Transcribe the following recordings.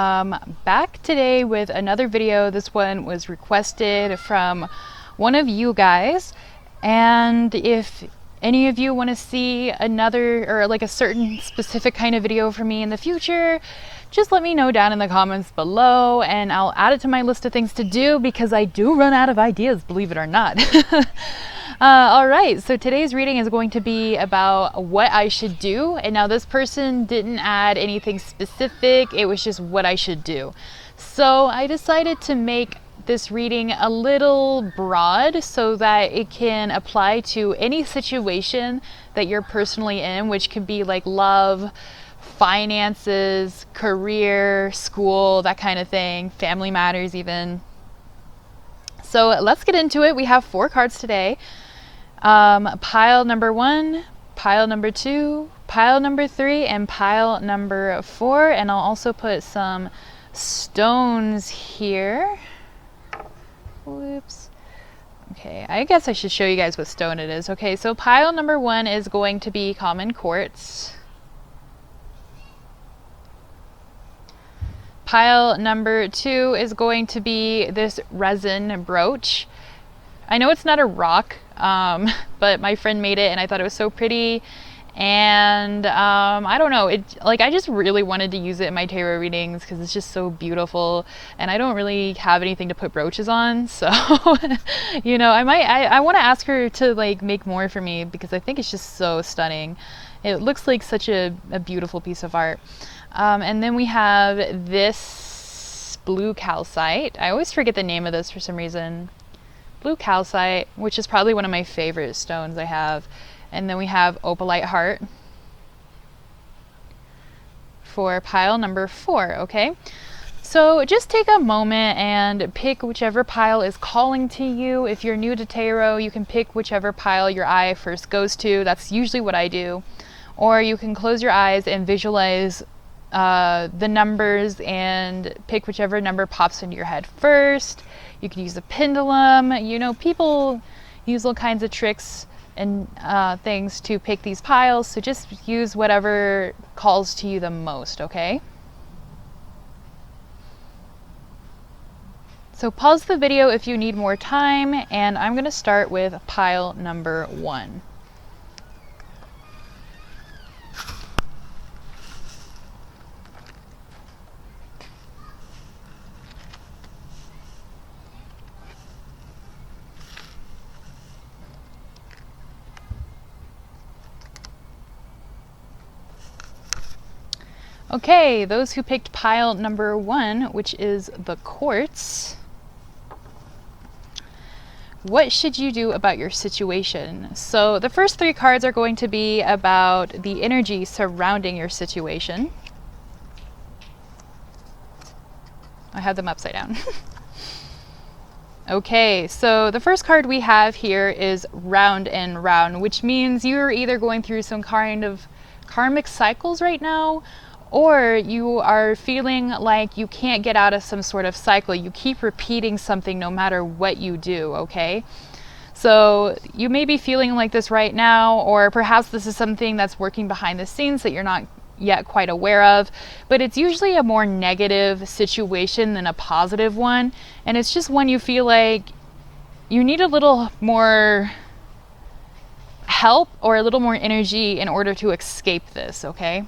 Back today with another video. This one was requested from one of you guys, and if any of you want to see another or like a certain specific kind of video from me in the future, just let me know down in the comments below and I'll add it to my list of things to do, because I do run out of ideas, believe it or not. All right, so today's reading is going to be about what I should do. And now this person didn't add anything specific, it was just what I should do. So I decided to make this reading a little broad so that it can apply to any situation that you're personally in, which could be like love, finances, career, school, that kind of thing, family matters even. So let's get into it. We have 4 cards today. Pile number 1, pile number 2, pile number 3, and pile number 4. And I'll also put some stones here. Whoops. Okay, I guess I should show you guys what stone it is. Okay, so pile number 1 is going to be common quartz. Pile number 2 is going to be this resin brooch. I know it's not a rock, but my friend made it and I thought it was so pretty. And I don't know, I just really wanted to use it in my tarot readings because it's just so beautiful, and I don't really have anything to put brooches on, so you know, I want to ask her to like make more for me because I think it's just so stunning. It looks like such a beautiful piece of art. And then we have this blue calcite. I always forget the name of this for some reason. Blue calcite, which is probably one of my favorite stones I have. And then we have opalite heart for pile number 4, okay? So just take a moment and pick whichever pile is calling to you. If you're new to tarot, you can pick whichever pile your eye first goes to. That's usually what I do. Or you can close your eyes and visualize the numbers and pick whichever number pops into your head first. You can use a pendulum. You know, people use all kinds of tricks and things to pick these piles, so just use whatever calls to you the most, okay? So pause the video if you need more time, and I'm going to start with pile number 1. Okay, those who picked pile number 1, which is the quartz, what should you do about your situation? So the first 3 cards are going to be about the energy surrounding your situation. I have them upside down. Okay, so the first card we have here is round and round, which means you're either going through some kind of karmic cycles right now, or you are feeling like you can't get out of some sort of cycle. You keep repeating something no matter what you do, okay? So you may be feeling like this right now, or perhaps this is something that's working behind the scenes that you're not yet quite aware of, but it's usually a more negative situation than a positive one, and it's just when you feel like you need a little more help or a little more energy in order to escape this, okay?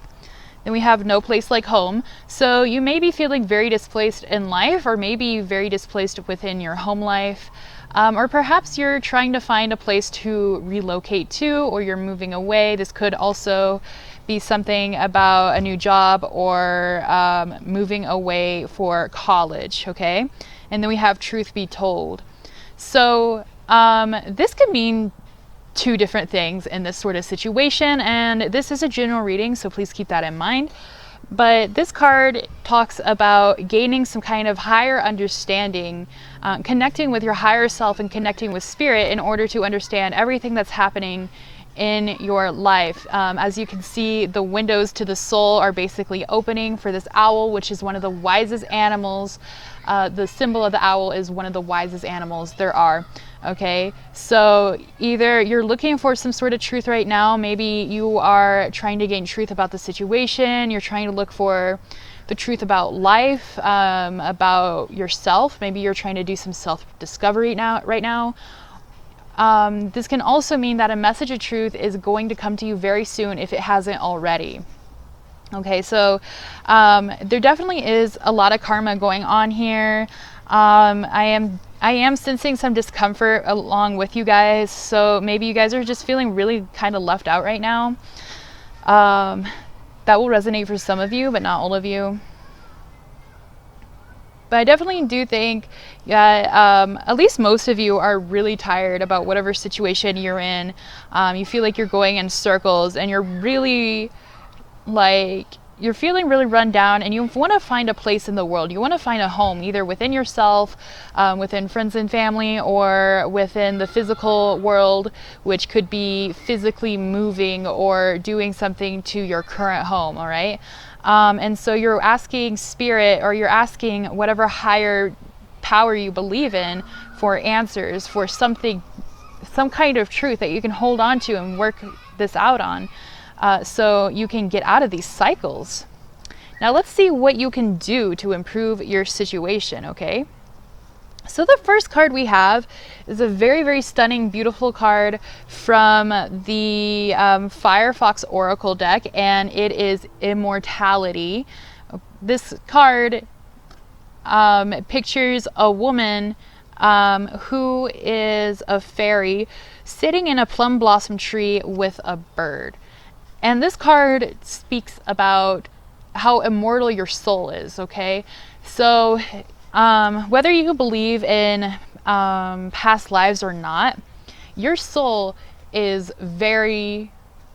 Then we have no place like home. So you may be feeling very displaced in life, or maybe very displaced within your home life. Or perhaps you're trying to find a place to relocate to, or you're moving away. This could also be something about a new job or moving away for college, okay? And then we have truth be told. So this could mean 2 different things in this sort of situation, and this is a general reading, so please keep that in mind. But this card talks about gaining some kind of higher understanding, connecting with your higher self and connecting with spirit in order to understand everything that's happening in your life. As you can see, the windows to the soul are basically opening for this owl, which is one of the wisest animals. The symbol of the owl is one of the wisest animals there are. Okay, so either you're looking for some sort of truth right now, maybe you are trying to gain truth about the situation, you're trying to look for the truth about life, about yourself. Maybe you're trying to do some self-discovery right now. This can also mean that a message of truth is going to come to you very soon if it hasn't already. Okay, so there definitely is a lot of karma going on here. I am sensing some discomfort along with you guys, so maybe you guys are just feeling really kind of left out right now. That will resonate for some of you, but not all of you. But I definitely do think that at least most of you are really tired about whatever situation you're in. You feel like you're going in circles and you're really you're feeling really run down, and you want to find a place in the world. You want to find a home, either within yourself, within friends and family, or within the physical world, which could be physically moving or doing something to your current home, all right? And so you're asking spirit, or you're asking whatever higher power you believe in for answers, for something, some kind of truth that you can hold on to and work this out on. So you can get out of these cycles. Now let's see what you can do to improve your situation, okay? So the first card we have is a very, very stunning, beautiful card from the Firefox Oracle deck, and it is Immortality. This card pictures a woman who is a fairy sitting in a plum blossom tree with a bird. And this card speaks about how immortal your soul is, okay? So whether you believe in past lives or not, your soul is very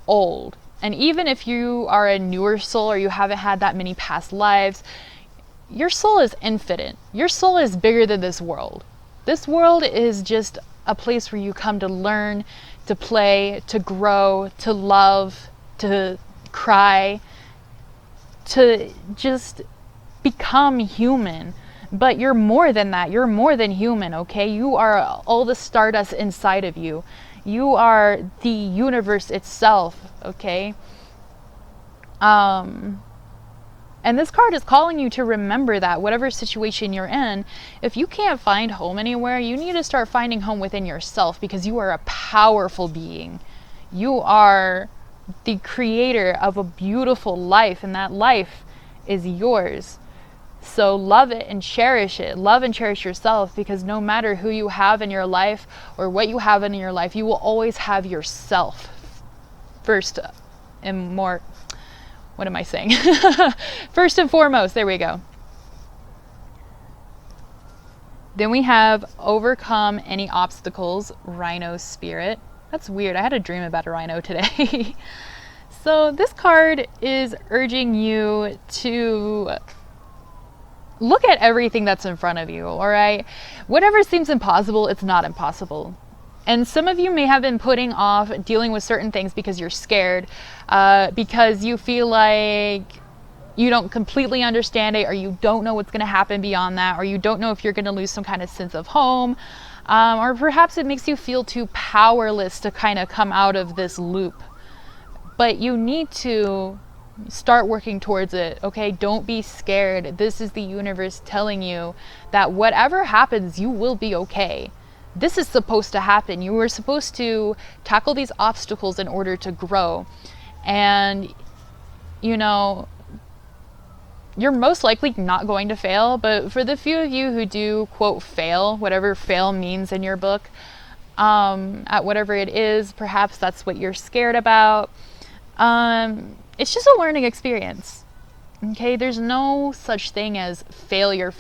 old. And even if you are a newer soul or you haven't had that many past lives, your soul is infinite. Your soul is bigger than this world. This world is just a place where you come to learn, to play, to grow, to love, to cry, to just become human. But you're more than that. You're more than human, okay? You are all the stardust inside of you. You are the universe itself, okay? And this card is calling you to remember that whatever situation you're in, if you can't find home anywhere, you need to start finding home within yourself, because you are a powerful being. You are the creator of a beautiful life, and that life is yours. So love it and cherish it. Love and cherish yourself, because no matter who you have in your life or what you have in your life, you will always have yourself first and more. What am I saying? First and foremost, there we go. Then we have Overcome Any Obstacles, Rhino Spirit. That's weird. I had a dream about a rhino today. So this card is urging you to look at everything that's in front of you, all right? Whatever seems impossible, it's not impossible. And some of you may have been putting off dealing with certain things because you're scared, because you feel like you don't completely understand it, or you don't know what's going to happen beyond that, or you don't know if you're going to lose some kind of sense of home, or perhaps it makes you feel too powerless to kind of come out of this loop. But you need to start working towards it, okay? Don't be scared. This is the universe telling you that whatever happens, you will be okay. This is supposed to happen. You were supposed to tackle these obstacles in order to grow. And, you know, you're most likely not going to fail, but for the few of you who do, quote, fail, whatever fail means in your book, at whatever it is, perhaps that's what you're scared about. It's just a learning experience, okay? There's no such thing as failure.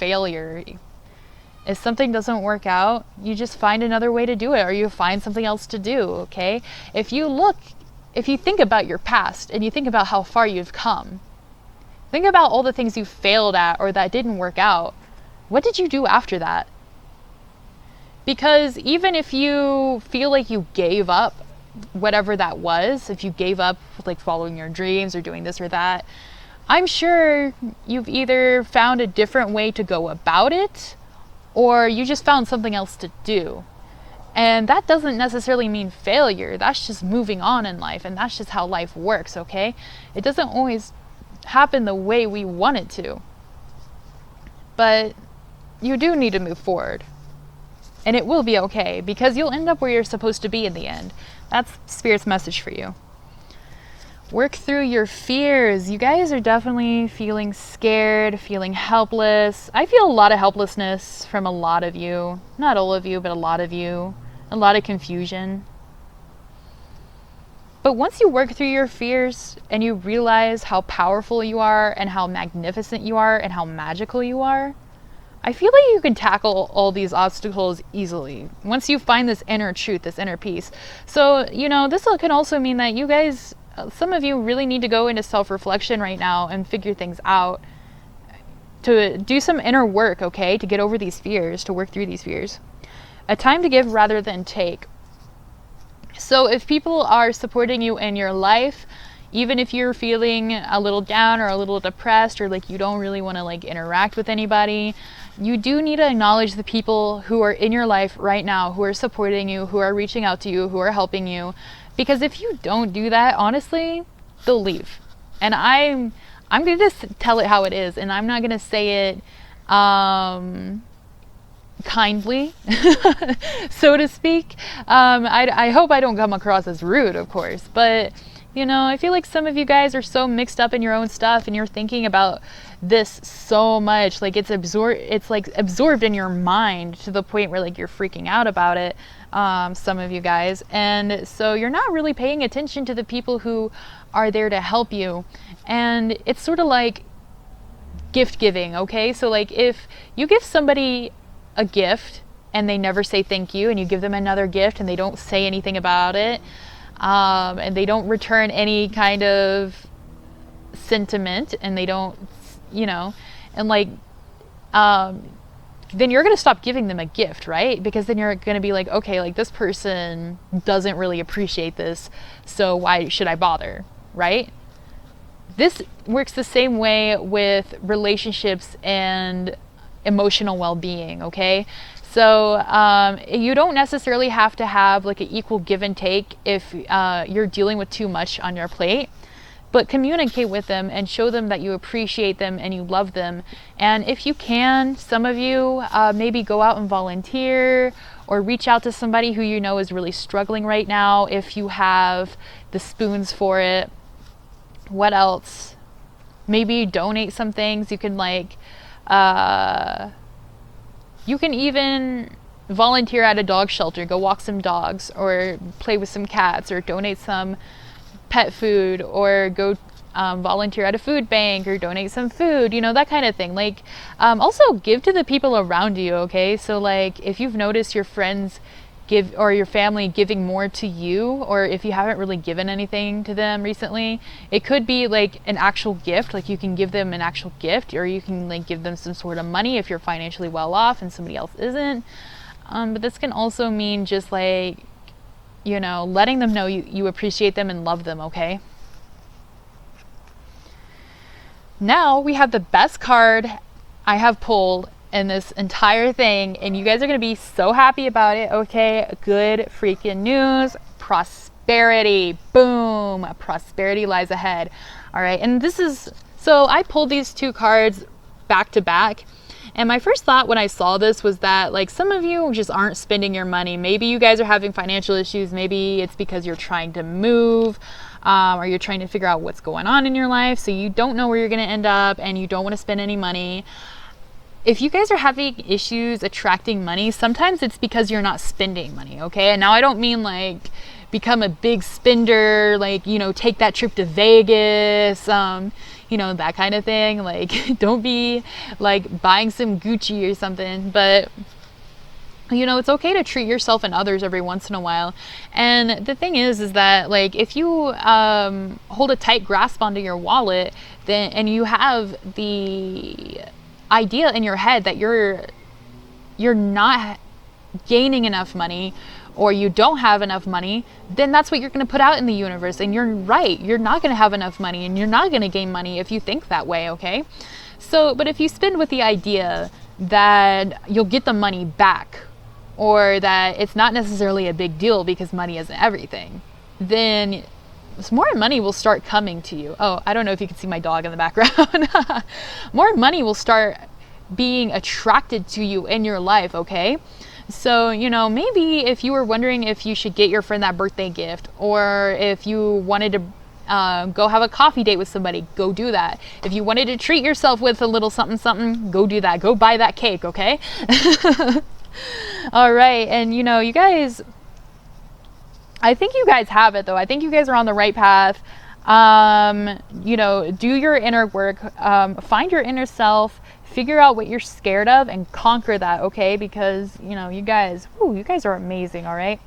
If something doesn't work out, you just find another way to do it, or you find something else to do, okay? If you think about your past and you think about how far you've come, think about all the things you failed at or that didn't work out. What did you do after that? Because even if you feel like you gave up, whatever that was, if you gave up like following your dreams or doing this or that, I'm sure you've either found a different way to go about it, or you just found something else to do. And that doesn't necessarily mean failure. That's just moving on in life, and that's just how life works, okay? It doesn't always happen the way we want it to. But you do need to move forward. And it will be okay, because you'll end up where you're supposed to be in the end. That's Spirit's message for you. Work through your fears. You guys are definitely feeling scared, feeling helpless. I feel a lot of helplessness from a lot of you. Not all of you, but a lot of you. A lot of confusion. But once you work through your fears and you realize how powerful you are and how magnificent you are and how magical you are, I feel like you can tackle all these obstacles easily once you find this inner truth, this inner peace. So, this can also mean that you guys, some of you really need to go into self-reflection right now and figure things out, to do some inner work, okay, to get over these fears, to work through these fears. A time to give rather than take. So if people are supporting you in your life, even if you're feeling a little down or a little depressed, or like you don't really want to like interact with anybody, you do need to acknowledge the people who are in your life right now, who are supporting you, who are reaching out to you, who are helping you. Because if you don't do that, honestly, they'll leave. And I'm going to just tell it how it is, and I'm not going to say it kindly, so to speak. I hope I don't come across as rude, of course, but I feel like some of you guys are so mixed up in your own stuff, and you're thinking about this so much, like it's absorbed in your mind to the point where like you're freaking out about it, some of you guys, and so you're not really paying attention to the people who are there to help you. And it's sort of like gift giving, okay? So like if you give somebody a gift and they never say thank you, and you give them another gift and they don't say anything about it, and they don't return any kind of sentiment, and they don't, and like, then you're going to stop giving them a gift, right? Because then you're going to be like, okay, like this person doesn't really appreciate this, so why should I bother, right? This works the same way with relationships and emotional well-being, okay? So you don't necessarily have to have like an equal give and take if you're dealing with too much on your plate, but communicate with them and show them that you appreciate them and you love them. And if you can, some of you maybe go out and volunteer, or reach out to somebody who you know is really struggling right now if you have the spoons for it. What else? Maybe donate some things. You can like you can even volunteer at a dog shelter, go walk some dogs, or play with some cats, or donate some pet food, or go volunteer at a food bank, or donate some food, that kind of thing. Like, also give to the people around you, okay? So like if you've noticed your friends give, or your family giving more to you, or if you haven't really given anything to them recently, it could be like an actual gift, like you can give them an actual gift, or you can like give them some sort of money if you're financially well off and somebody else isn't. But this can also mean just like, letting them know you appreciate them and love them, okay? Now we have the best card I have pulled in this entire thing, and you guys are going to be so happy about it, okay? Good freaking news. Prosperity. Boom. Prosperity lies ahead. All right. And so I pulled these two cards back to back. And my first thought when I saw this was that like some of you just aren't spending your money. Maybe you guys are having financial issues. Maybe it's because you're trying to move, or you're trying to figure out what's going on in your life. So you don't know where you're going to end up, and you don't want to spend any money. If you guys are having issues attracting money, sometimes it's because you're not spending money, okay? And now I don't mean like become a big spender, like, take that trip to Vegas, that kind of thing. Like, don't be like buying some Gucci or something, but it's okay to treat yourself and others every once in a while. And the thing is that like if you hold a tight grasp onto your wallet, then, and you have the idea in your head that you're not gaining enough money, or you don't have enough money, then that's what you're going to put out in the universe. And you're right, you're not going to have enough money, and you're not going to gain money if you think that way, okay? So, but if you spend with the idea that you'll get the money back, or that it's not necessarily a big deal because money isn't everything, then more money will start coming to you. Oh, I don't know if you can see my dog in the background. More money will start being attracted to you in your life, okay? So, you know, maybe if you were wondering if you should get your friend that birthday gift, or if you wanted to go have a coffee date with somebody, go do that. If you wanted to treat yourself with a little something, something, go do that. Go buy that cake, okay? All right. And, you know, you guys, I think you guys have it, though. I think you guys are on the right path. You know, do your inner work, find your inner self, figure out what you're scared of and conquer that, okay? Because, you know, you guys are amazing, all right?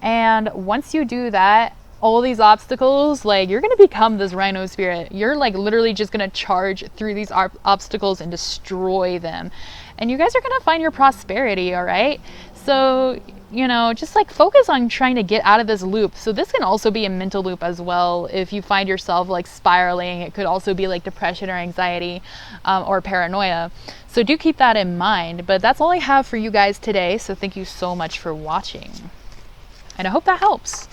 And once you do that, all these obstacles, like, you're going to become this rhino spirit. You're like literally just going to charge through these obstacles and destroy them. And you guys are going to find your prosperity, all right? So, you know, just like focus on trying to get out of this loop. So this can also be a mental loop as well. If you find yourself like spiraling, it could also be like depression or anxiety or paranoia. So do keep that in mind. But that's all I have for you guys today. So thank you so much for watching. And I hope that helps.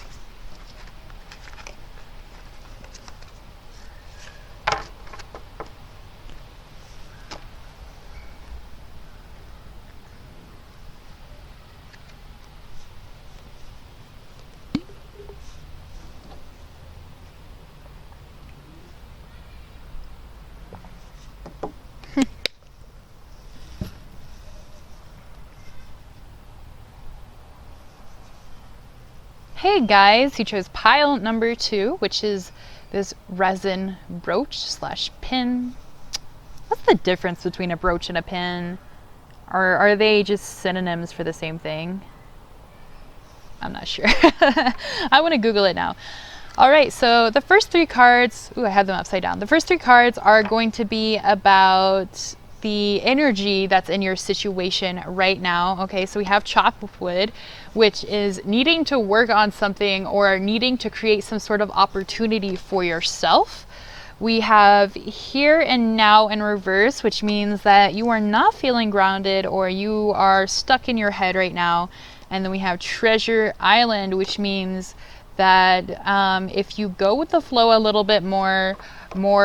Hey guys, who chose pile number 2, which is this resin brooch slash pin. What's the difference between a brooch and a pin? Or are they just synonyms for the same thing? I'm not sure. I want to Google it now. All right, so the first 3 cards, ooh, I had them upside down. The first 3 cards are going to be about the energy that's in your situation right now. Okay, so we have Chopwood, which is needing to work on something or needing to create some sort of opportunity for yourself. We have Here and Now in reverse, which means that you are not feeling grounded or you are stuck in your head right now. And then we have Treasure Island, which means that if you go with the flow a little bit more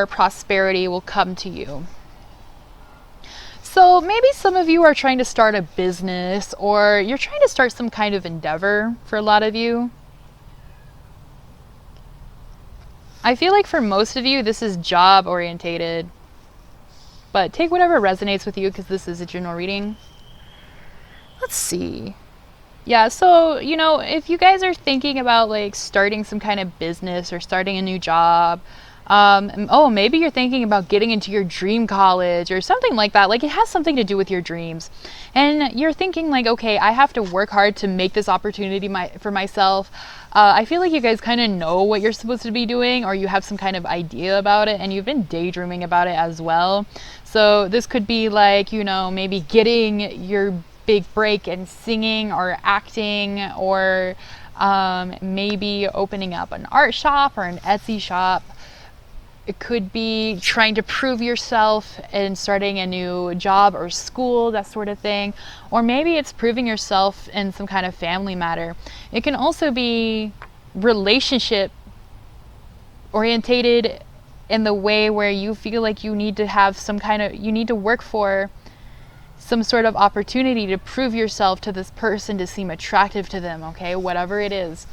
prosperity will come to you. So maybe some of you are trying to start a business, or you're trying to start some kind of endeavor for a lot of you. I feel like for most of you, this is job orientated, but take whatever resonates with you because this is a general reading. Let's see. Yeah, so, you know, if you guys are thinking about like starting some kind of business or starting a new job, maybe you're thinking about getting into your dream college or something like that. Like, it has something to do with your dreams. And you're thinking like, okay, I have to work hard to make this opportunity for myself. I feel like you guys kind of know what you're supposed to be doing, or you have some kind of idea about it, and you've been daydreaming about it as well. So this could be like, you know, maybe getting your big break in singing or acting, or maybe opening up an art shop or an Etsy shop. It could be trying to prove yourself and starting a new job or school, that sort of thing. Or maybe it's proving yourself in some kind of family matter. It can also be relationship orientated in the way where you feel like you need to have some kind of, you need to work for some sort of opportunity to prove yourself to this person, to seem attractive to them, okay? Whatever it is.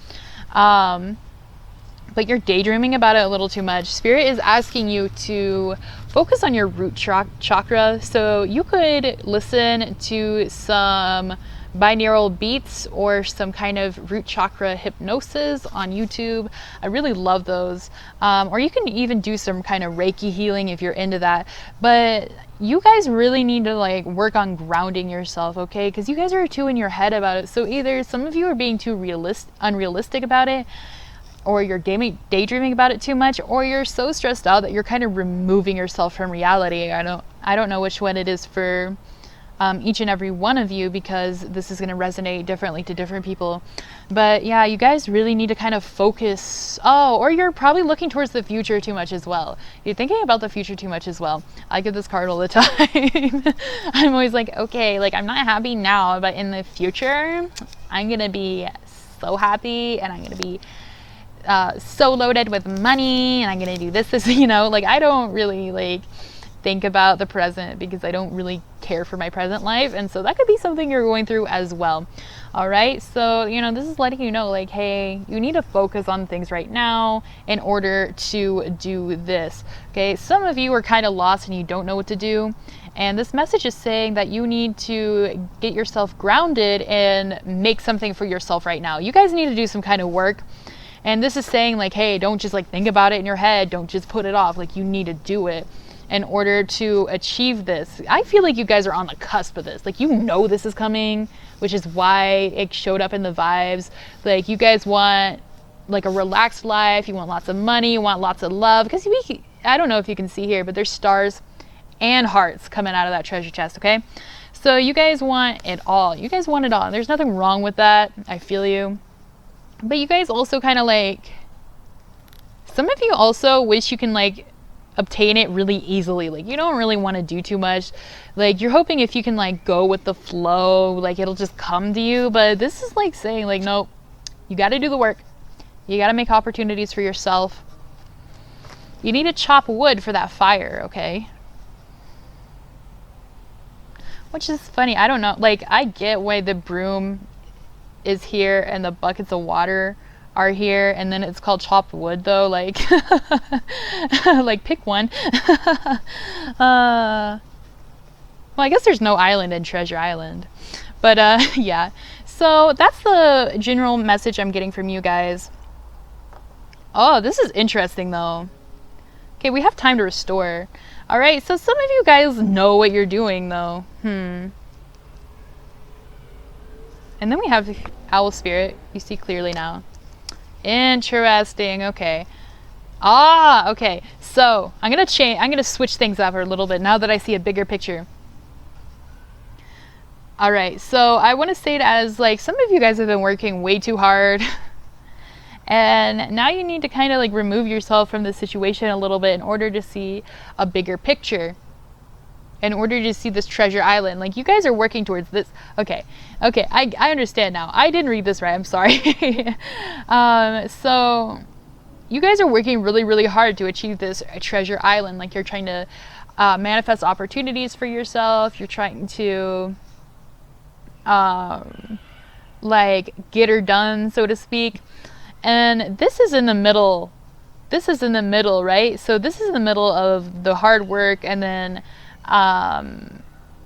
But you're daydreaming about it a little too much. Spirit is asking you to focus on your root chakra. So you could listen to some binaural beats or some kind of root chakra hypnosis on YouTube. I really love those. Or you can even do some kind of Reiki healing if you're into that. But you guys really need to like work on grounding yourself, okay? Because you guys are too in your head about it. So either some of you are being too unrealistic about it, or you're daydreaming about it too much, or you're so stressed out that you're kind of removing yourself from reality. I don't know which one it is for each and every one of you, because this is going to resonate differently to different people. But yeah, you guys really need to kind of focus. Oh, or you're probably looking towards the future too much as well. You're thinking about the future too much as well. I get this card all the time. I'm always like, okay, like I'm not happy now, but in the future, I'm going to be so happy, and I'm going to be so loaded with money and I'm gonna do this, you know, like I don't really like think about the present because I don't really care for my present life, and so that could be something you're going through as well. All right, so you know, this is letting you know like, hey, you need to focus on things right now in order to do this. Okay, some of you are kind of lost and you don't know what to do, and this message is saying that you need to get yourself grounded and make something for yourself right now. You guys need to do some kind of work. And this is saying like, hey, don't just like think about it in your head, don't just put it off, like you need to do it in order to achieve this. I feel like you guys are on the cusp of this. Like, you know this is coming, which is why it showed up in the vibes. Like, you guys want like a relaxed life, you want lots of money, you want lots of love, because I don't know if you can see here, but there's stars and hearts coming out of that treasure chest, okay? So you guys want it all. You guys want it all. And there's nothing wrong with that. I feel you. But you guys also kind of like, some of you also wish you can like obtain it really easily. Like, you don't really want to do too much. Like, you're hoping if you can like go with the flow, like it'll just come to you. But this is like saying like, nope, you got to do the work. You got to make opportunities for yourself. You need to chop wood for that fire, okay? Which is funny. I don't know. Like, I get why the broom is here and the buckets of water are here, and then it's called chopped wood though. Like, like pick one. Well, I guess there's no island in Treasure Island, but yeah. So that's the general message I'm getting from you guys. Oh, this is interesting though. Okay, we have time to restore. All right, so some of you guys know what you're doing though. And then we have Owl Spirit. You see clearly now. Interesting. Okay. Okay. So I'm gonna switch things up a little bit now that I see a bigger picture. All right. So I want to say it as like, some of you guys have been working way too hard, and now you need to kind of like remove yourself from the situation a little bit in order to see a bigger picture. In order to see this treasure island. Like, you guys are working towards this. Okay, I understand now. I didn't read this right, I'm sorry. So you guys are working really, really hard to achieve this treasure island. Like, you're trying to manifest opportunities for yourself. You're trying to like get her done, so to speak. And this is in the middle. This is in the middle, right? So this is in the middle of the hard work and then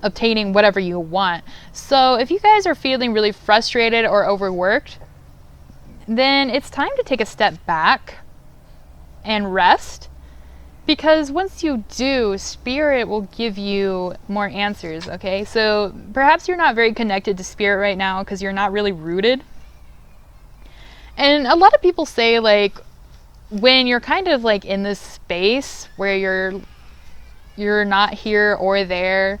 obtaining whatever you want. So if you guys are feeling really frustrated or overworked, then it's time to take a step back and rest, because once you do, Spirit will give you more answers. Okay, so perhaps you're not very connected to Spirit right now because you're not really rooted. And a lot of people say like, when you're kind of like in this space where you're not here or there,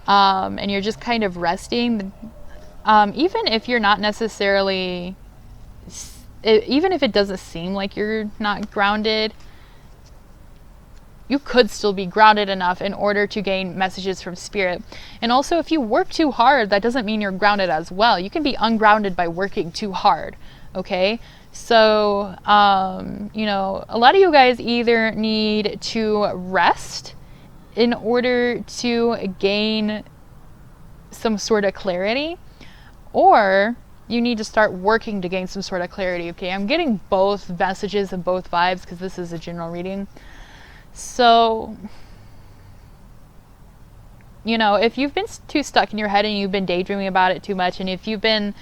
and you're just kind of resting, even if you're not necessarily, even if it doesn't seem like you're not grounded, you could still be grounded enough in order to gain messages from Spirit. And also, if you work too hard, that doesn't mean you're grounded as well. You can be ungrounded by working too hard, okay? So, you know, a lot of you guys either need to rest in order to gain some sort of clarity, or you need to start working to gain some sort of clarity. Okay, I'm getting both messages and both vibes because this is a general reading. So, you know, if you've been too stuck in your head and you've been daydreaming about it too much, and if you've been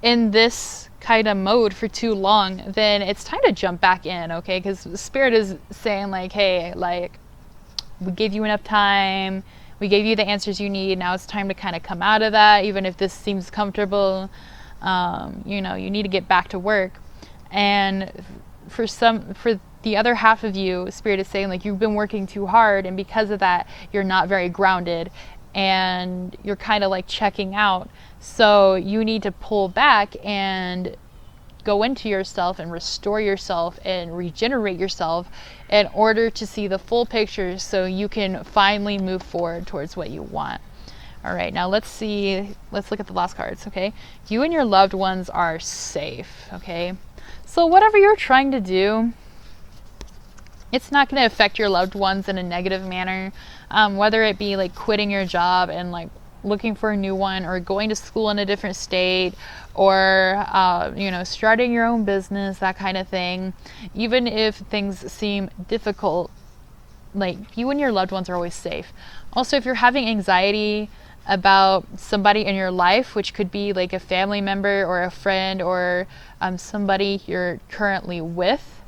in this kind of mode for too long, then it's time to jump back in, okay? Because Spirit is saying like, hey, like, we gave you enough time, we gave you the answers you need, now it's time to kind of come out of that, even if this seems comfortable. You know, you need to get back to work. And for the other half of you, Spirit is saying like, you've been working too hard, and because of that, you're not very grounded, and you're kind of like checking out. So you need to pull back and go into yourself and restore yourself and regenerate yourself in order to see the full picture, so you can finally move forward towards what you want. All right, now let's look at the last cards, okay? You and your loved ones are safe, okay? So whatever you're trying to do, it's not going to affect your loved ones in a negative manner, whether it be like quitting your job and like looking for a new one, or going to school in a different state, or starting your own business, that kind of thing. Even if things seem difficult, like, you and your loved ones are always safe. Also, if you're having anxiety about somebody in your life, which could be like a family member or a friend, or somebody you're currently with,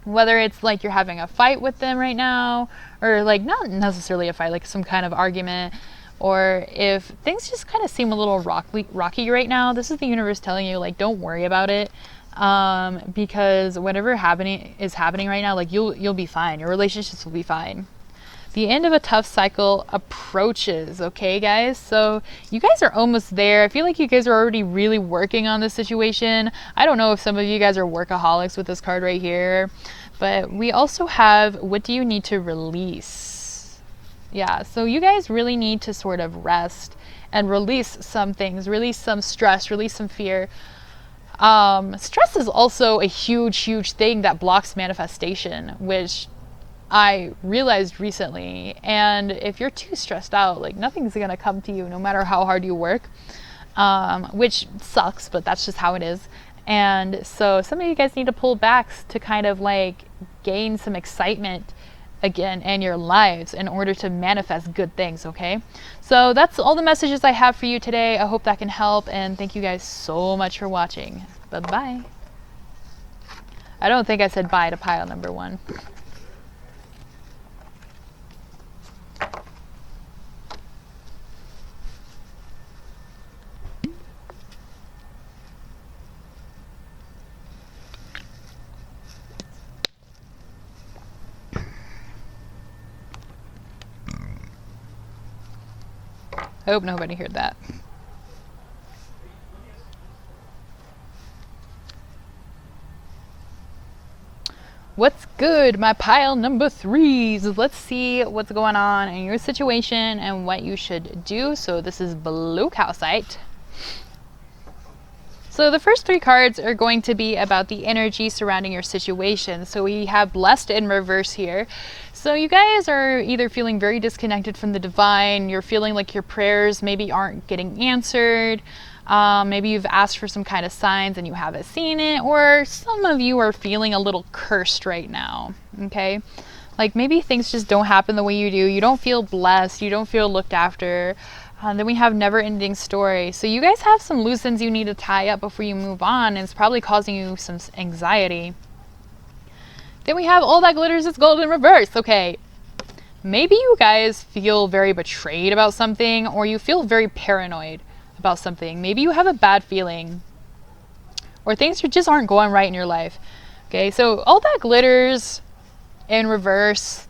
whether it's like you're having a fight with them right now, or like not necessarily a fight, like some kind of argument, or if things just kind of seem a little rocky right now, this is the universe telling you, like, don't worry about it, because whatever is happening right now, like, you'll be fine. Your relationships will be fine. The end of a tough cycle approaches, okay, guys? So you guys are almost there. I feel like you guys are already really working on this situation. I don't know if some of you guys are workaholics with this card right here, but we also have, what do you need to release? Yeah, so you guys really need to sort of rest and release some things, release some stress, release some fear. Stress is also a huge thing that blocks manifestation, which I realized recently. And if you're too stressed out, like, nothing's gonna come to you no matter how hard you work, which sucks, but that's just how it is. And so some of you guys need to pull back to kind of like gain some excitement again in your lives in order to manifest good things, okay? So that's all the messages I have for you today. I hope that can help, and thank you guys so much for watching. Bye-bye. I don't think I said bye to pile number 1. I hope nobody heard that. What's good, my pile number 3s? Let's see what's going on in your situation and what you should do. So this is Blue Calcite. So the first 3 cards are going to be about the energy surrounding your situation. So we have Blessed in reverse here. So you guys are either feeling very disconnected from the divine, you're feeling like your prayers maybe aren't getting answered, maybe you've asked for some kind of signs and you haven't seen it, or some of you are feeling a little cursed right now, okay? Like, maybe things just don't happen the way you do, you don't feel blessed, you don't feel looked after. Then we have Never Ending Story. So you guys have some loose ends you need to tie up before you move on, and it's probably causing you some anxiety. Then we have All That Glitters Is Gold in reverse. Okay, maybe you guys feel very betrayed about something, or you feel very paranoid about something. Maybe you have a bad feeling, or things just aren't going right in your life. Okay, so All That Glitters in reverse,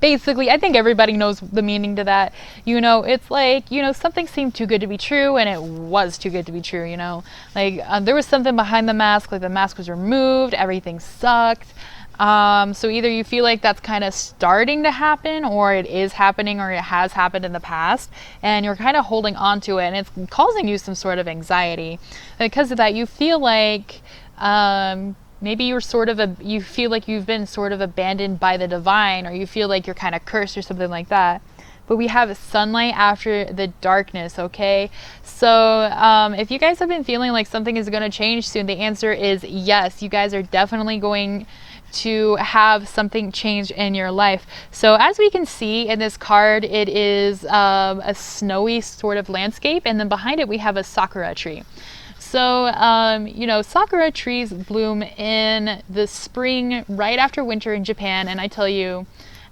basically, I think everybody knows the meaning to that. You know, it's like, you know, something seemed too good to be true, and it was too good to be true, you know? Like, there was something behind the mask, like the mask was removed, everything sucked. So either you feel like that's kind of starting to happen, or it is happening, or it has happened in the past, and you're kind of holding on to it, and it's causing you some sort of anxiety. Because of that, you feel like, maybe you feel like you've been sort of abandoned by the divine, or you feel like you're kind of cursed or something like that. But we have sunlight after the darkness, okay? So if you guys have been feeling like something is going to change soon, the answer is yes. You guys are definitely going to have something change in your life. So as we can see in this card, it is a snowy sort of landscape, and then behind it we have a sakura tree. So, you know, sakura trees bloom in the spring right after winter in Japan, and I tell you,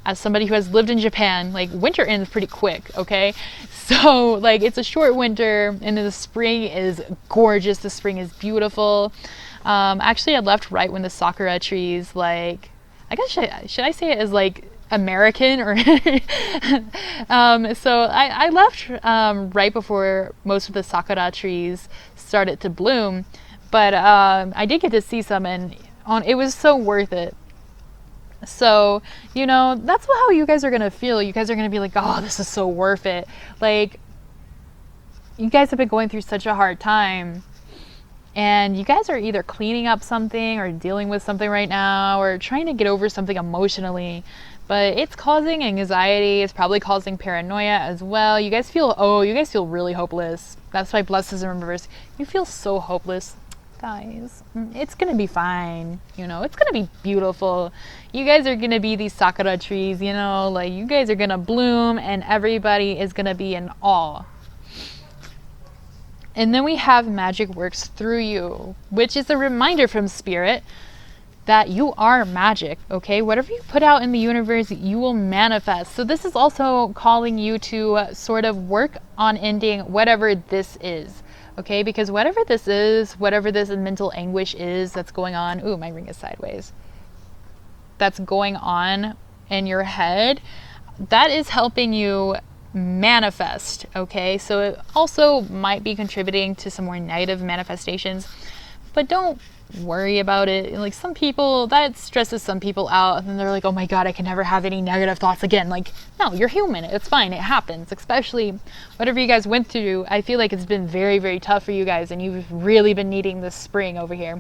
as somebody who has lived in Japan, like, winter ends pretty quick, okay? So, like, it's a short winter, and then the spring is gorgeous, the spring is beautiful. Actually, I left right when the sakura trees, like, I guess, should I say it as, like, American, or so I left right before most of the sakura trees started to bloom, but I did get to see some, and it was so worth it. So, you know, that's how you guys are gonna feel. You guys are gonna be like, oh, this is so worth it. Like, you guys have been going through such a hard time, And you guys are either cleaning up something or dealing with something right now or trying to get over something emotionally. But it's causing anxiety. It's probably causing paranoia as well. You guys feel really hopeless. That's why Blessed is in reverse. You feel so hopeless. Guys, it's gonna be fine. It's gonna be beautiful. You guys are gonna be these sakura trees, like you guys are gonna bloom and everybody is gonna be in awe. And then we have magic works through you, which is a reminder from Spirit that you are magic, okay? Whatever you put out in the universe, you will manifest. So this is also calling you to sort of work on ending whatever this is, okay? Because whatever this mental anguish is that's going on, ooh, my ring is sideways, that's going on in your head, that is helping you manifest, okay? So it also might be contributing to some more negative manifestations, but don't worry about it. Like some people, that stresses some people out and they're like, oh my god, I can never have any negative thoughts again. Like, no, you're human, it's fine, it happens. Especially whatever you guys went through, I feel like it's been very, very tough for you guys and you've really been needing this spring over here.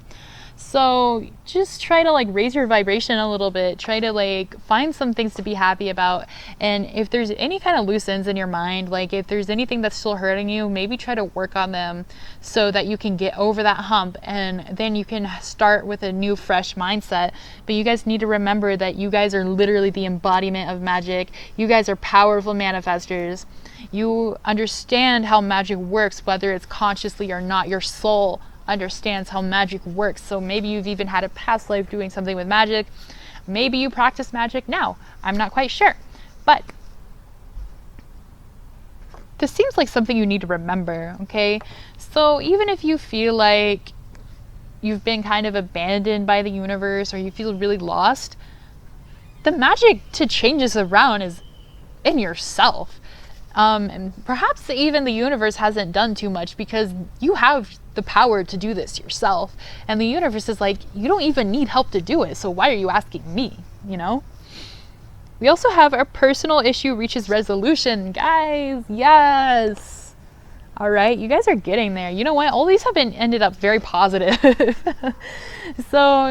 So just try to like raise your vibration a little bit, try to like find some things to be happy about. And if there's any kind of loose ends in your mind, like if there's anything that's still hurting you, maybe try to work on them so that you can get over that hump and then you can start with a new fresh mindset. But you guys need to remember that you guys are literally the embodiment of magic. You guys are powerful manifestors. You understand how magic works, whether it's consciously or not. Your soul understands how magic works. So maybe you've even had a past life doing something with magic. Maybe you practice magic now. I'm not quite sure. But this seems like something you need to remember, okay? So even if you feel like you've been kind of abandoned by the universe or you feel really lost, the magic to change this around is in yourself. And perhaps even the universe hasn't done too much because you have the power to do this yourself. And the universe is like, you don't even need help to do it, so why are you asking me, We also have our personal issue reaches resolution. Guys, yes. All right, you guys are getting there. You know what? All these have ended up very positive. So,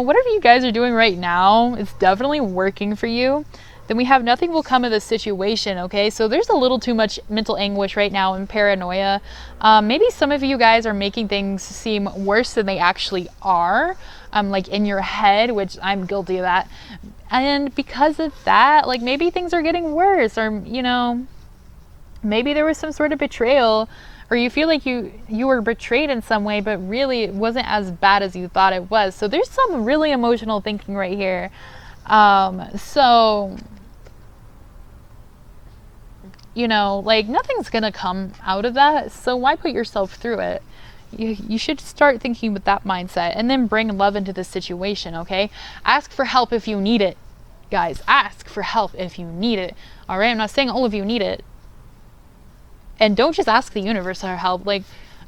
whatever you guys are doing right now, it's definitely working for you. Then we have nothing will come of this situation, okay? So there's a little too much mental anguish right now and paranoia. Maybe some of you guys are making things seem worse than they actually are, like in your head, which I'm guilty of that. And because of that, like maybe things are getting worse or, maybe there was some sort of betrayal or you feel like you were betrayed in some way, but really it wasn't as bad as you thought it was. So there's some really emotional thinking right here. So like nothing's gonna come out of that, so why put yourself through it? You should start thinking with that mindset and then bring love into the situation, okay? Ask for help if you need it, guys. Ask for help if you need it, all right? I'm not saying all of you need it. And don't just ask the universe for help. Like,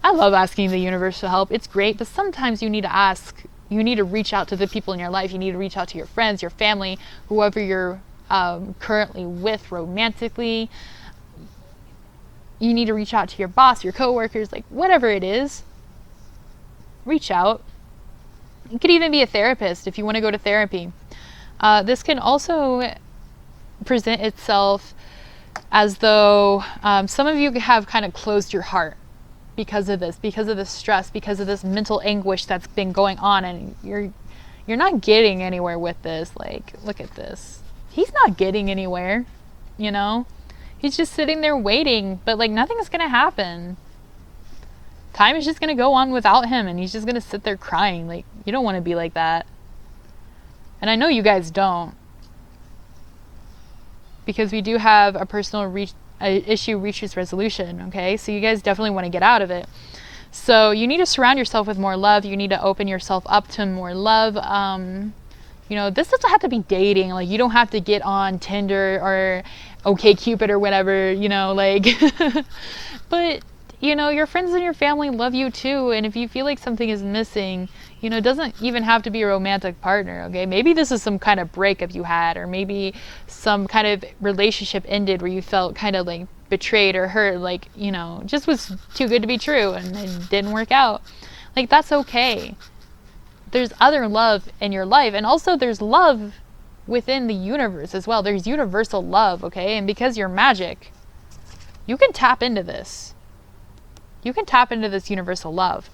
I love asking the universe for help. It's great, but sometimes you need to ask. You need to reach out to the people in your life. You need to reach out to your friends, your family, whoever you're currently with romantically. You need to reach out to your boss, your coworkers, like whatever it is. Reach out. It could even be a therapist if you want to go to therapy. This can also present itself as though some of you have kind of closed your heart because of this stress, because of this mental anguish that's been going on, and you're not getting anywhere with this. Like, look at this. He's not getting anywhere, He's just sitting there waiting, but like nothing's gonna happen. Time is just gonna go on without him, and he's just gonna sit there crying. Like, you don't want to be like that. And I know you guys don't, because we do have a personal issue reaches resolution, okay? So you guys definitely want to get out of it. So you need to surround yourself with more love. You need to open yourself up to more love. This doesn't have to be dating. Like, you don't have to get on Tinder or OkCupid or whatever, but your friends and your family love you too. And if you feel like something is missing, it doesn't even have to be a romantic partner, okay? Maybe this is some kind of breakup you had, or maybe some kind of relationship ended where you felt kind of like betrayed or hurt, like, just was too good to be true and it didn't work out. Like, that's okay. There's other love in your life, and also there's love within the universe as well. There's universal love, okay? And because you're magic, you can tap into this. You can tap into this universal love.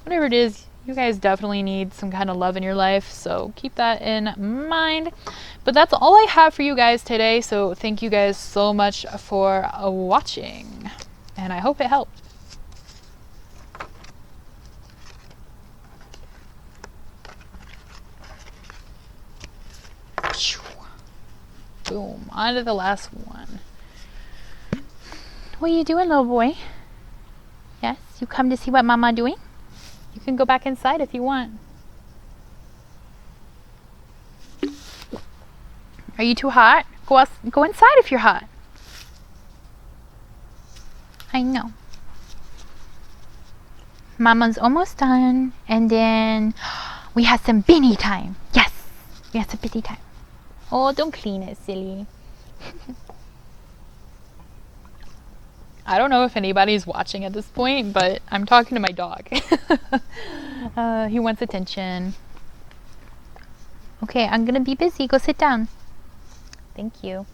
Whatever it is, you guys definitely need some kind of love in your life, so keep that in mind. But that's all I have for you guys today, so thank you guys so much for watching, and I hope it helped. Boom, on to the last one. What are you doing, little boy? Yes, you come to see what Mama doing? You can go back inside if you want. Are you too hot? Go inside if you're hot. I know. Mama's almost done, and then we have some Binny time. Yes, we have some Binny time. Oh, don't clean it, silly. I don't know if anybody's watching at this point, but I'm talking to my dog. He wants attention. Okay, I'm gonna be busy. Go sit down. Thank you.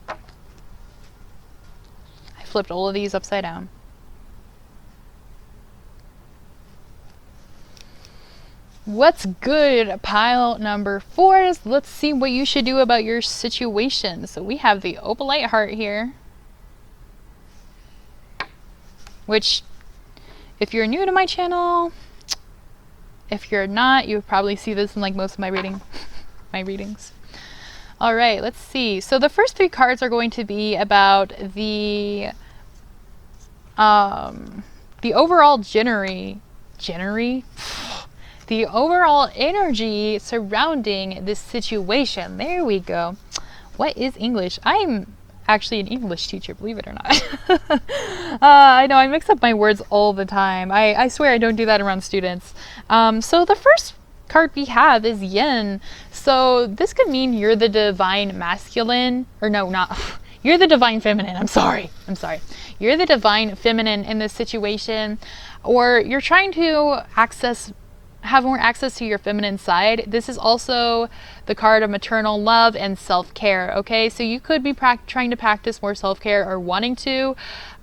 I flipped all of these upside down. What's good? Pile number 4 is, let's see what you should do about your situation. So we have the Opalite Heart here, which, if you're new to my channel, if you're not, you would probably see this in like most of my readings. All right, let's see. So the first 3 cards are going to be about the overall the overall energy surrounding this situation. There we go. What is English? I'm actually an English teacher, believe it or not. I know I mix up my words all the time. I swear I don't do that around students. So the first card we have is Yin. So this could mean you're the divine masculine, or no, not. You're the divine feminine. I'm sorry. You're the divine feminine in this situation, or you're trying to have more access to your feminine side. This is also the card of maternal love and self-care, okay? So you could be trying to practice more self-care or wanting to.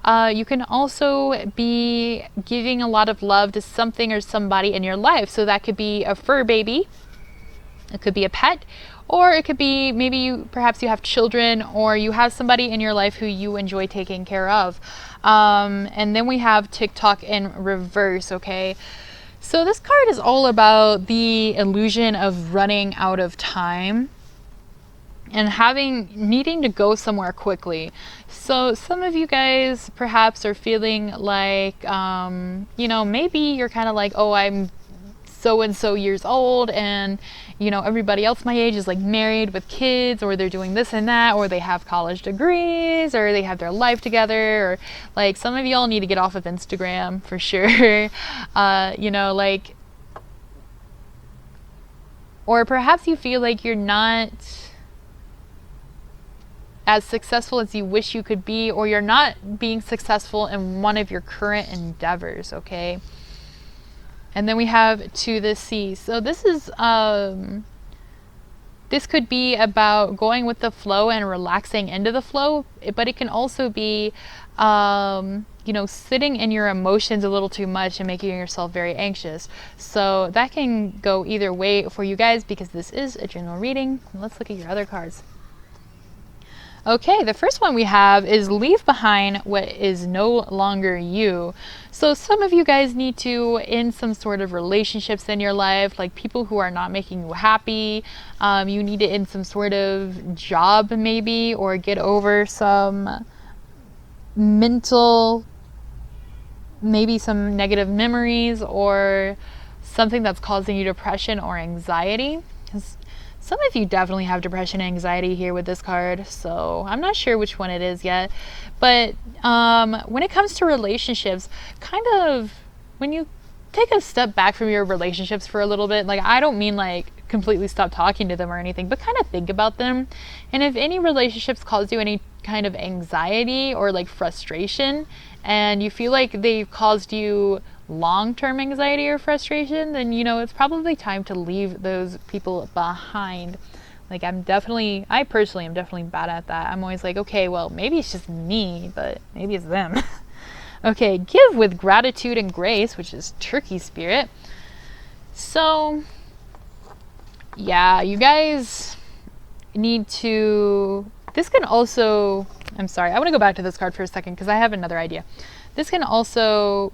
You can also be giving a lot of love to something or somebody in your life. So that could be a fur baby, it could be a pet, or it could be maybe perhaps you have children, or you have somebody in your life who you enjoy taking care of. And then we have TikTok in reverse, okay? So this card is all about the illusion of running out of time and needing to go somewhere quickly. So some of you guys perhaps are feeling like, maybe you're kind of like, oh, I'm so-and-so years old, and everybody else my age is like married with kids, or they're doing this and that, or they have college degrees, or they have their life together, or like some of y'all need to get off of Instagram for sure. Or perhaps you feel like you're not as successful as you wish you could be, or you're not being successful in one of your current endeavors, okay? And then we have To the Sea. So this is this could be about going with the flow and relaxing into the flow, but it can also be sitting in your emotions a little too much and making yourself very anxious. So that can go either way for you guys, because this is a general reading. Let's look at your other cards. Okay, the first one we have is Leave Behind What Is No Longer You. So some of you guys need to end some sort of relationships in your life, like people who are not making you happy. You need to end some sort of job maybe, or get over some maybe some negative memories, or something that's causing you depression or anxiety. Some of you definitely have depression and anxiety here with this card, so I'm not sure which one it is yet. But when it comes to relationships, kind of when you take a step back from your relationships for a little bit, like I don't mean like completely stop talking to them or anything, but kind of think about them. And if any relationships cause you any kind of anxiety or like frustration, and you feel like they've caused you long-term anxiety or frustration, then it's probably time to leave those people behind. Like I personally am definitely bad at that. I'm always like, okay, well, maybe it's just me, but maybe it's them. Okay, give with gratitude and grace, which is turkey spirit. So yeah, you guys need to, this can also, I'm sorry, I want to go back to this card for a second because I have another idea. This can also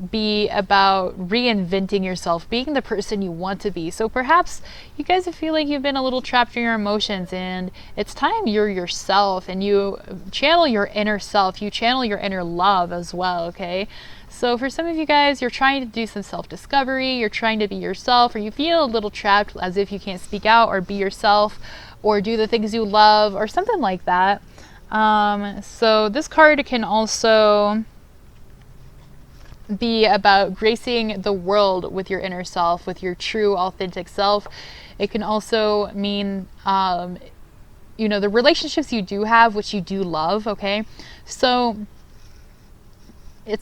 be about reinventing yourself, being the person you want to be. So perhaps you guys feel like you've been a little trapped in your emotions, and it's time you're yourself and you channel your inner self, you channel your inner love as well, okay? So for some of you guys, you're trying to do some self-discovery, you're trying to be yourself, or you feel a little trapped as if you can't speak out or be yourself or do the things you love or something like that. So this card can also be about gracing the world with your inner self, with your true authentic self. It can also mean the relationships you do have, which you do love, okay? So it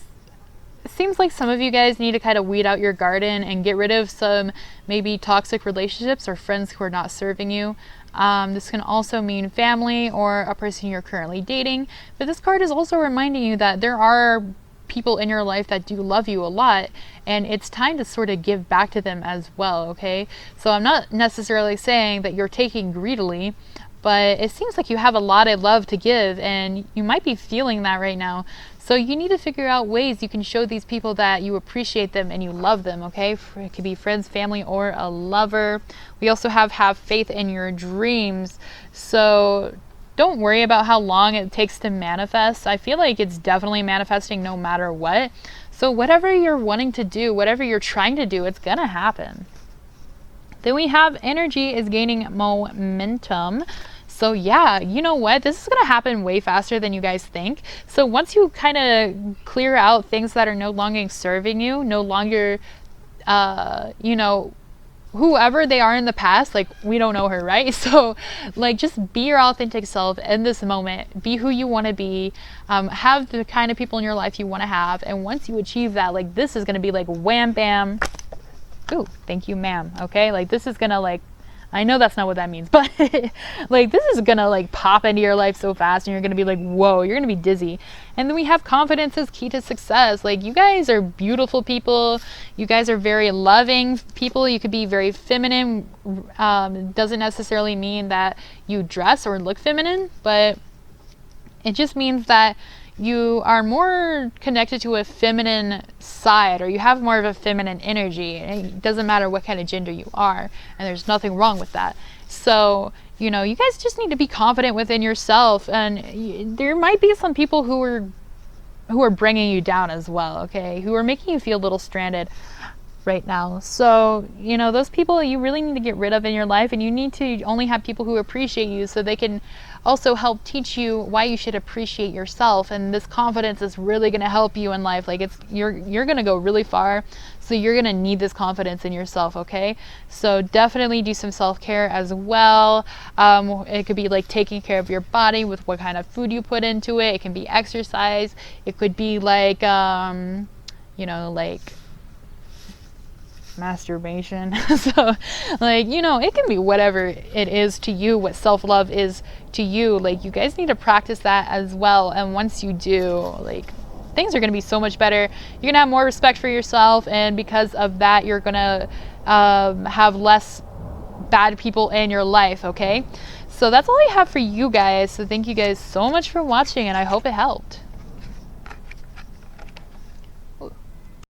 seems like some of you guys need to kind of weed out your garden and get rid of some maybe toxic relationships or friends who are not serving you. This can also mean family or a person you're currently dating, but this card is also reminding you that there are people in your life that do love you a lot, and it's time to sort of give back to them as well, okay? So I'm not necessarily saying that you're taking greedily, but it seems like you have a lot of love to give, and you might be feeling that right now. So you need to figure out ways you can show these people that you appreciate them and you love them, okay? It could be friends, family, or a lover. We also have faith in your dreams. So don't worry about how long it takes to manifest. I feel like it's definitely manifesting no matter what. So whatever you're wanting to do, whatever you're trying to do, it's gonna happen. Then we have energy is gaining momentum. So yeah, you know what? This is going to happen way faster than you guys think. So once you kind of clear out things that are no longer serving you, no longer, whoever they are in the past, like we don't know her, right? So like just be your authentic self in this moment, be who you want to be, have the kind of people in your life you want to have. And once you achieve that, like this is going to be like wham, bam. Ooh, thank you, ma'am. Okay. Like this is going to like, I know that's not what that means, but like this is gonna like pop into your life so fast and you're gonna be like, whoa, you're gonna be dizzy. And then we have confidence is key to success. Like you guys are beautiful people. You guys are very loving people. You could be very feminine. Doesn't necessarily mean that you dress or look feminine, but it just means that you are more connected to a feminine side, or you have more of a feminine energy. It doesn't matter what kind of gender you are, and there's nothing wrong with that. So, you guys just need to be confident within yourself, and there might be some people who are bringing you down as well, okay? Who are making you feel a little stranded right now. So, those people you really need to get rid of in your life, and you need to only have people who appreciate you so they can also help teach you why you should appreciate yourself. And this confidence is really going to help you in life. Like you're going to go really far. So you're going to need this confidence in yourself. Okay. So definitely do some self-care as well. It could be like taking care of your body with what kind of food you put into it. It can be exercise. It could be like, like masturbation. So like, it can be whatever it is to you, what self-love is to you. Like you guys need to practice that as well. And once you do, like things are going to be so much better. You're going to have more respect for yourself, and because of that you're going to have less bad people in your life. Okay, so that's all I have for you guys. So thank you guys so much for watching, and I hope it helped.